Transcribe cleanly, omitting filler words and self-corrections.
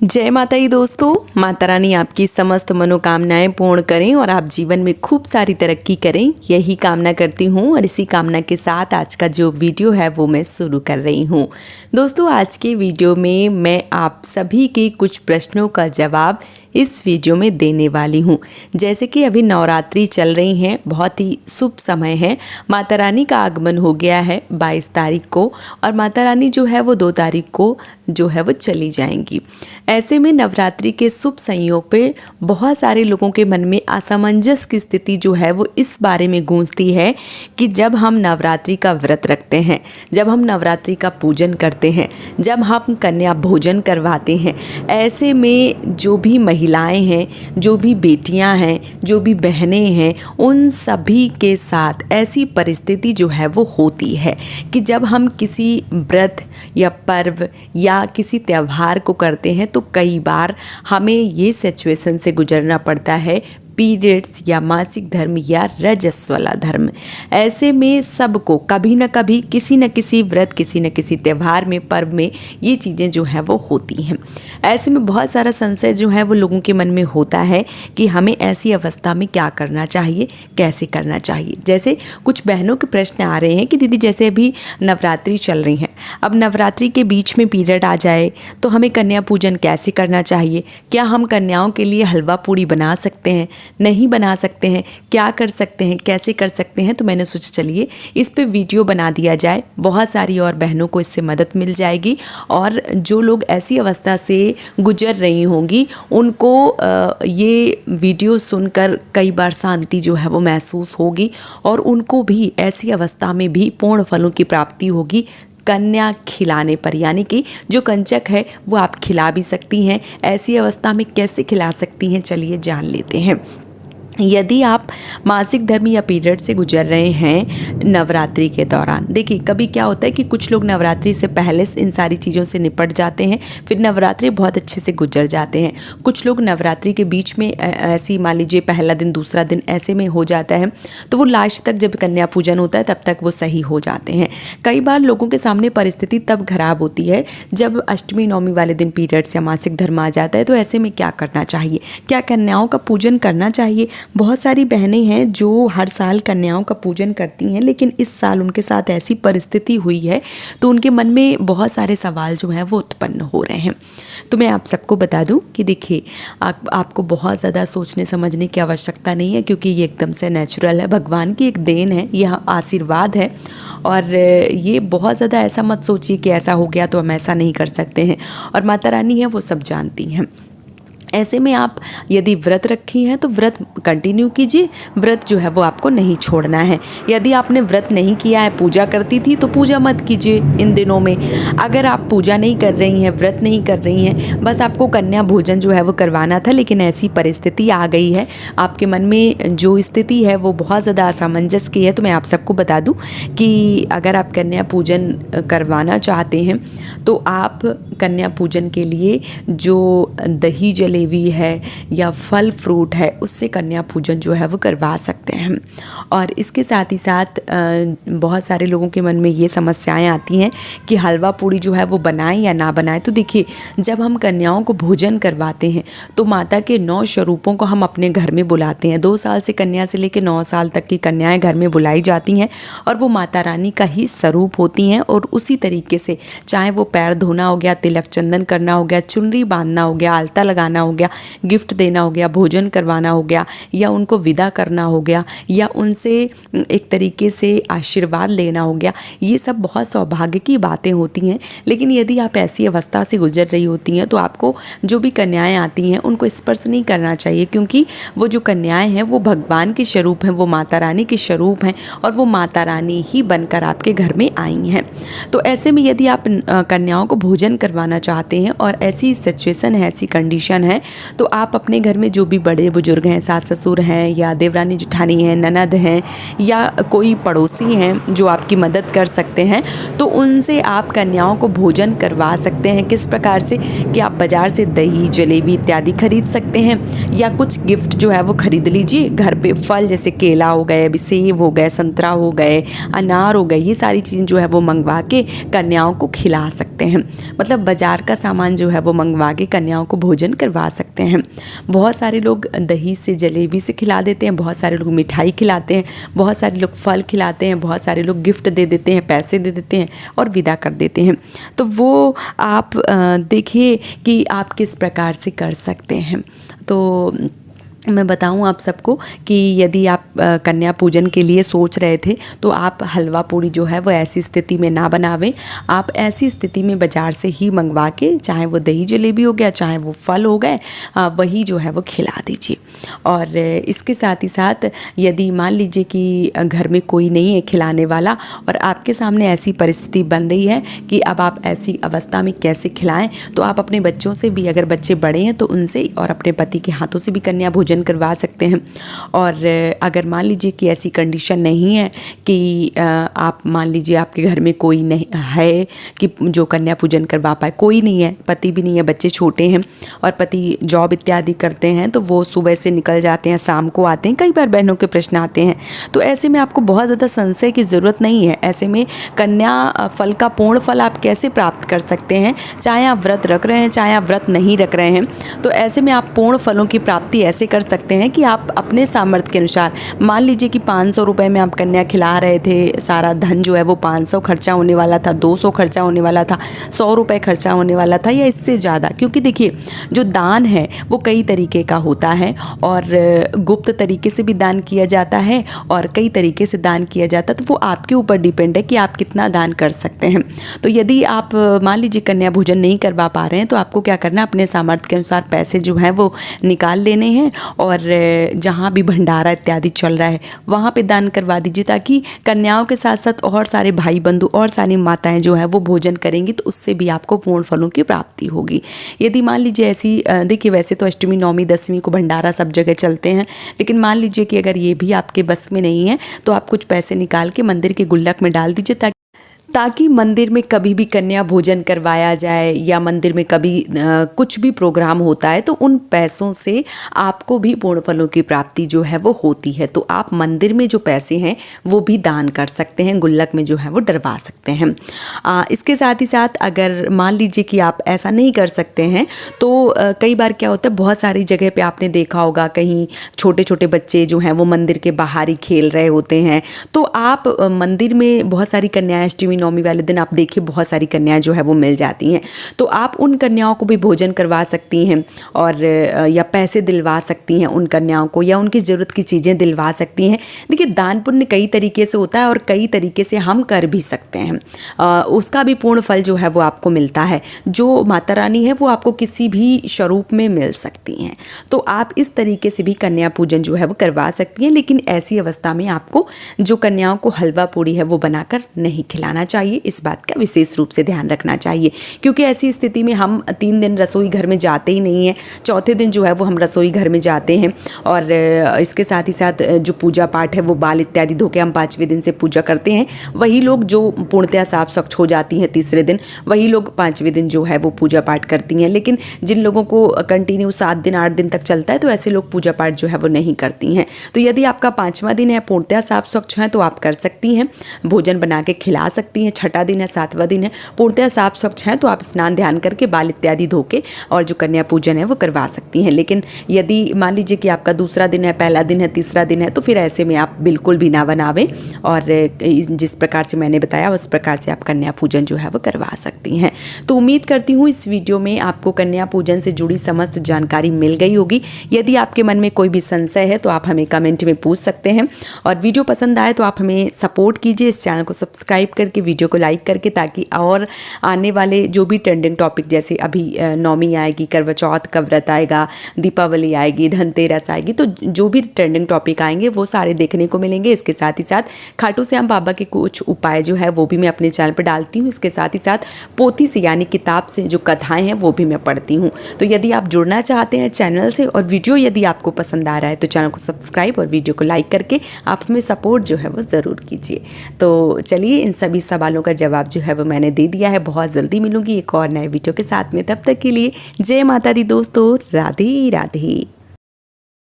जय माता दी दोस्तों। माता रानी आपकी समस्त मनोकामनाएं पूर्ण करें और आप जीवन में खूब सारी तरक्की करें, यही कामना करती हूँ। और इसी कामना के साथ आज का जो वीडियो है वो मैं शुरू कर रही हूँ। दोस्तों, आज के वीडियो में मैं आप सभी के कुछ प्रश्नों का जवाब इस वीडियो में देने वाली हूँ। जैसे कि अभी नवरात्रि चल रही हैं, बहुत ही शुभ समय है। माता रानी का आगमन हो गया है 22 तारीख को और माता रानी जो है वो 2 तारीख को जो है वो चली जाएंगी। ऐसे में नवरात्रि के शुभ संयोग पे बहुत सारे लोगों के मन में असमंजस की स्थिति जो है वो इस बारे में गूंजती है कि जब हम नवरात्रि का व्रत रखते हैं, जब हम नवरात्रि का पूजन करते हैं, जब हम कन्या भोजन करवाते हैं, ऐसे में जो भी महिलाएं हैं, जो भी बेटियां हैं, जो भी बहनें हैं, उन सभी के साथ ऐसी परिस्थिति जो है वो होती है कि जब हम किसी व्रत या पर्व या किसी त्यौहार को करते हैं तो कई बार हमें ये सिचुएशन से गुजरना पड़ता है, पीरियड्स या मासिक धर्म या रजस्वला धर्म। ऐसे में सबको कभी न कभी किसी न किसी व्रत, किसी न किसी त्यौहार में, पर्व में ये चीज़ें जो है वो होती हैं। ऐसे में बहुत सारा संशय जो है वो लोगों के मन में होता है कि हमें ऐसी अवस्था में क्या करना चाहिए, कैसे करना चाहिए। जैसे कुछ बहनों के प्रश्न आ रहे हैं कि दीदी जैसे अभी नवरात्रि चल रही हैं, अब नवरात्रि के बीच में पीरियड आ जाए तो हमें कन्या पूजन कैसे करना चाहिए? क्या हम कन्याओं के लिए हलवा पूड़ी बना सकते हैं, नहीं बना सकते हैं, क्या कर सकते हैं, कैसे कर सकते हैं? तो मैंने सोचा चलिए इस पे वीडियो बना दिया जाए, बहुत सारी और बहनों को इससे मदद मिल जाएगी और जो लोग ऐसी अवस्था से गुजर रही होंगी उनको ये वीडियो सुनकर कई बार शांति जो है वो महसूस होगी और उनको भी ऐसी अवस्था में भी पूर्ण फलों की प्राप्ति होगी कन्या खिलाने पर। यानी कि जो कंचक है वो आप खिला भी सकती हैं। ऐसी अवस्था में कैसे खिला सकती हैं, चलिए जान लेते हैं। यदि आप मासिक धर्म या पीरियड से गुजर रहे हैं नवरात्रि के दौरान, देखिए कभी क्या होता है कि कुछ लोग नवरात्रि से पहले इन सारी चीज़ों से निपट जाते हैं, फिर नवरात्रि बहुत अच्छे से गुजर जाते हैं। कुछ लोग नवरात्रि के बीच में ऐसी मान लीजिए पहला दिन, दूसरा दिन ऐसे में हो जाता है तो वो लास्ट तक जब कन्या पूजन होता है तब तक वो सही हो जाते हैं। कई बार लोगों के सामने परिस्थिति तब खराब होती है जब अष्टमी नवमी वाले दिन पीरियड्स या मासिक धर्म आ जाता है। तो ऐसे में क्या करना चाहिए, क्या कन्याओं का पूजन करना चाहिए? बहुत सारी बहनें हैं जो हर साल कन्याओं का पूजन करती हैं, लेकिन इस साल उनके साथ ऐसी परिस्थिति हुई है तो उनके मन में बहुत सारे सवाल जो हैं वो उत्पन्न हो रहे हैं। तो मैं आप सबको बता दूं कि देखिए आपको बहुत ज़्यादा सोचने समझने की आवश्यकता नहीं है, क्योंकि ये एकदम से नेचुरल है, भगवान की एक देन है, यह आशीर्वाद है। और ये बहुत ज़्यादा ऐसा मत सोचिए कि ऐसा हो गया तो हम ऐसा नहीं कर सकते हैं, और माता रानी है वो सब जानती हैं। ऐसे में आप यदि व्रत रखी हैं तो व्रत कंटिन्यू कीजिए, व्रत जो है वो आपको नहीं छोड़ना है। यदि आपने व्रत नहीं किया है, पूजा करती थी, तो पूजा मत कीजिए इन दिनों में। अगर आप पूजा नहीं कर रही हैं, व्रत नहीं कर रही हैं, बस आपको कन्या भोजन जो है वो करवाना था, लेकिन ऐसी परिस्थिति आ गई है, आपके मन में जो स्थिति है वो बहुत ज़्यादा असमंजस की है, तो मैं आप सबको बता दूँ कि अगर आप कन्या पूजन करवाना चाहते हैं तो आप कन्या पूजन के लिए जो दही जलेबी है या फल फ्रूट है उससे कन्या पूजन जो है वो करवा सकते हैं। और इसके साथ ही साथ बहुत सारे लोगों के मन में ये समस्याएं आती हैं कि हलवा पूड़ी जो है वो बनाएं या ना बनाएं। तो देखिए, जब हम कन्याओं को भोजन करवाते हैं तो माता के 9 स्वरूपों को हम अपने घर में बुलाते हैं। 2 साल से कन्या से लेकर 9 साल तक की कन्याएं घर में बुलाई जाती हैं और वो माता रानी का ही स्वरूप होती हैं। और उसी तरीके से चाहे वो पैर धोना हो गया, तिलक चंदन करना हो गया, चुनरी बांधना हो गया, आलता लगाना हो गया, गिफ्ट देना हो गया, भोजन करवाना हो गया, या उनको विदा करना हो गया, या उनसे एक तरीके से आशीर्वाद लेना हो गया, ये सब बहुत सौभाग्य की बातें होती हैं। लेकिन यदि आप ऐसी अवस्था से गुजर रही होती हैं तो आपको जो भी कन्याएं आती हैं उनको स्पर्श नहीं करना चाहिए, क्योंकि वो जो कन्याएं हैं वो भगवान के स्वरूप हैं, वो माता रानी के स्वरूप हैं और वो माता रानी ही बनकर आपके घर में आई हैं। तो ऐसे में यदि आप कन्याओं को भोजन करवाना चाहते हैं और ऐसी सिचुएशन है, ऐसी कंडीशन है, तो आप अपने घर में जो भी बड़े बुजुर्ग हैं, सास सास ससुर हैं या देवरानी जेठानी हैं, ननद हैं या कोई पड़ोसी हैं जो आपकी मदद कर सकते हैं, तो उनसे आप कन्याओं को भोजन करवा सकते हैं। किस प्रकार से कि आप बाज़ार से दही, जलेबी इत्यादि खरीद सकते हैं या कुछ गिफ्ट जो है वो खरीद लीजिए। घर पे फल जैसे केला हो गए, अभी सेब हो गए, संतरा हो गए, अनार हो गए, ये सारी चीज़ें जो है वो मंगवा के कन्याओं को खिला सकते हैं। मतलब बाज़ार का सामान जो है वो मंगवा के कन्याओं को भोजन करवा सकते हैं। बहुत सारे लोग दही से, जलेबी से खिला देते हैं, बहुत सारे लोग मिठाई खिलाते हैं, बहुत सारे लोग फल खिलाते हैं, बहुत सारे लोग गिफ्ट दे देते हैं, पैसे दे देते हैं और विदा कर देते हैं। तो वो आप देखिए कि आप किस प्रकार से कर सकते हैं। तो मैं बताऊं आप सबको कि यदि आप कन्या पूजन के लिए सोच रहे थे तो आप हलवा पूड़ी जो है वो ऐसी स्थिति में ना बनावें। आप ऐसी स्थिति में बाज़ार से ही मंगवा के, चाहे वो दही जलेबी हो गया, चाहे वो फल हो गए, वही जो है वो खिला दीजिए। और इसके साथ ही साथ यदि मान लीजिए कि घर में कोई नहीं है खिलाने वाला और आपके सामने ऐसी परिस्थिति बन रही है कि अब आप ऐसी अवस्था में कैसे खिलाएं, तो आप अपने बच्चों से भी, अगर बच्चे बड़े हैं तो उनसे और अपने पति के हाथों से भी कन्या भोजन करवा सकते हैं। और अगर मान लीजिए कि ऐसी कंडीशन नहीं है कि आप मान लीजिए आपके घर में कोई नहीं है कि जो कन्या पूजन करवा पाए, कोई नहीं है, पति भी नहीं है, बच्चे छोटे हैं और पति जॉब इत्यादि करते हैं, तो वो सुबह से निकल जाते हैं, शाम को आते हैं, कई बार बहनों के प्रश्न आते हैं। तो ऐसे में आपको बहुत ज़्यादा संशय की ज़रूरत नहीं है। ऐसे में कन्या फल का पूर्ण फल आप कैसे प्राप्त कर सकते हैं, चाहे आप व्रत रख रहे हैं, चाहे आप व्रत नहीं रख रहे हैं, तो ऐसे में आप पूर्ण फलों की प्राप्ति ऐसे कर सकते हैं कि आप अपने सामर्थ्य के अनुसार, मान लीजिए कि 500 रुपये में आप कन्या खिला रहे थे, सारा धन जो है वो 500 खर्चा होने वाला था, 200 खर्चा होने वाला था, 100 रुपये खर्चा होने वाला था या इससे ज़्यादा। क्योंकि देखिए जो दान है वो कई तरीके का होता है और गुप्त तरीके से भी दान किया जाता है और कई तरीके से दान किया जाता है। तो वो आपके ऊपर डिपेंड है कि आप कितना दान कर सकते हैं। तो यदि आप मान लीजिए कन्या भोजन नहीं करवा पा रहे हैं तो आपको क्या करना है, अपने सामर्थ्य के अनुसार पैसे जो हैं वो निकाल लेने हैं और जहाँ भी भंडारा इत्यादि चल रहा है वहाँ पे दान करवा दीजिए, ताकि कन्याओं के साथ साथ और सारे भाई बंधु और सारी माताएं जो है वो भोजन करेंगी, तो उससे भी आपको पूर्ण फलों की प्राप्ति होगी। यदि मान लीजिए ऐसी देखिए वैसे तो अष्टमी, नवमी, दसवीं को भंडारा सब जगह चलते हैं, लेकिन मान लीजिए कि अगर ये भी आपके बस में नहीं है तो आप कुछ पैसे निकाल के मंदिर के गुल्लक में डाल दीजिए, ताकि मंदिर में कभी भी कन्या भोजन करवाया जाए या मंदिर में कभी कुछ भी प्रोग्राम होता है तो उन पैसों से आपको भी पूर्ण फलों की प्राप्ति जो है वो होती है। तो आप मंदिर में जो पैसे हैं वो भी दान कर सकते हैं, गुल्लक में जो है वो डलवा सकते हैं। इसके साथ ही साथ अगर मान लीजिए कि आप ऐसा नहीं कर सकते हैं तो कई बार क्या होता है, बहुत सारी जगह पे आपने देखा होगा कहीं छोटे छोटे बच्चे जो हैं वो मंदिर के बाहर ही खेल रहे होते हैं, तो आप मंदिर में बहुत सारी कन्याएं, अष्टमी नवमी वाले दिन आप देखिए बहुत सारी कन्याएं जो है वो मिल जाती हैं, तो आप उन कन्याओं को भी भोजन करवा सकती हैं और या पैसे दिलवा सकती हैं उन कन्याओं को, या उनकी ज़रूरत की चीज़ें दिलवा सकती हैं। देखिए दान पुण्य कई तरीके से होता है और कई तरीके से हम कर भी सकते हैं, उसका भी पूर्ण फल जो है वो आपको मिलता है। जो माता रानी है वो आपको किसी भी स्वरूप में मिल सकती हैं, तो आप इस तरीके से भी कन्या पूजन जो है वो करवा सकती हैं। लेकिन ऐसी अवस्था में आपको जो कन्याओं को हलवा पूड़ी है वो बनाकर नहीं खिलाना चाहिए, इस बात का विशेष रूप से ध्यान रखना चाहिए, क्योंकि ऐसी स्थिति में हम 3 दिन रसोई घर में जाते ही नहीं हैं, चौथे दिन जो है वो हम रसोई घर में जाते हैं। और इसके साथ ही साथ जो पूजा पाठ है वो बाल इत्यादि धो के हम 5वें दिन से पूजा करते हैं। वही लोग जो पूर्णतया साफ स्वच्छ हो जाती हैं तीसरे दिन, वही लोग 5वें दिन जो है वो पूजा पाठ करती हैं। लेकिन जिन लोगों को कंटिन्यू 7 दिन 8 दिन तक चलता है तो ऐसे लोग पूजा पाठ जो है वो नहीं करती हैं। तो यदि आपका 5वां दिन है, पूर्णतया साफ स्वच्छ है, तो आप कर सकती हैं, भोजन बना के खिला सकती हैं। 6ठा दिन है, 7वां दिन है, पूर्णतया साफ स्वच्छ है, तो आप स्नान ध्यान करके बाल इत्यादि धो के और जो कन्या पूजन है वो करवा सकती हैं। लेकिन यदि मान लीजिए कि आपका दूसरा दिन है, पहला दिन है, तीसरा दिन है, तो फिर ऐसे में आप बिल्कुल भी ना बनावें और जिस प्रकार से मैंने बताया उस प्रकार से आप कन्या पूजन जो है वो करवा सकती हैं। तो उम्मीद करती हूँ इस वीडियो में आपको कन्या पूजन से जुड़ी समस्त जानकारी मिल गई होगी। यदि आपके मन में कोई भी संशय है तो आप हमें कमेंट में पूछ सकते हैं और वीडियो पसंद आए तो आप हमें सपोर्ट कीजिए, इस चैनल को सब्सक्राइब करके वीडियो को लाइक करके, ताकि और आने वाले जो भी ट्रेंडिंग टॉपिक, जैसे अभी नौमी आएगी, करवा चौथ का व्रत आएगा, दीपावली आएगी, धनतेरस आएगी, तो जो भी ट्रेंडिंग टॉपिक आएंगे वो सारे देखने को मिलेंगे। इसके साथ ही साथ खाटू श्याम बाबा के कुछ उपाय जो है वो भी मैं अपने चैनल पर डालती हूँ। इसके साथ ही साथ पोथी से यानी किताब से जो कथाएं हैं वो भी मैं पढ़ती हूँ। तो यदि आप जुड़ना चाहते हैं चैनल से और वीडियो यदि आपको पसंद आ रहा है तो चैनल को सब्सक्राइब और वीडियो को लाइक करके आप हमें सपोर्ट जो है वो ज़रूर कीजिए। तो चलिए, इन सभी सवालों का जवाब जो है वो मैंने दे दिया है। बहुत जल्दी मिलूंगी एक और नए वीडियो के साथ में, तब तक के लिए जय माता दी दोस्तों, राधे राधे।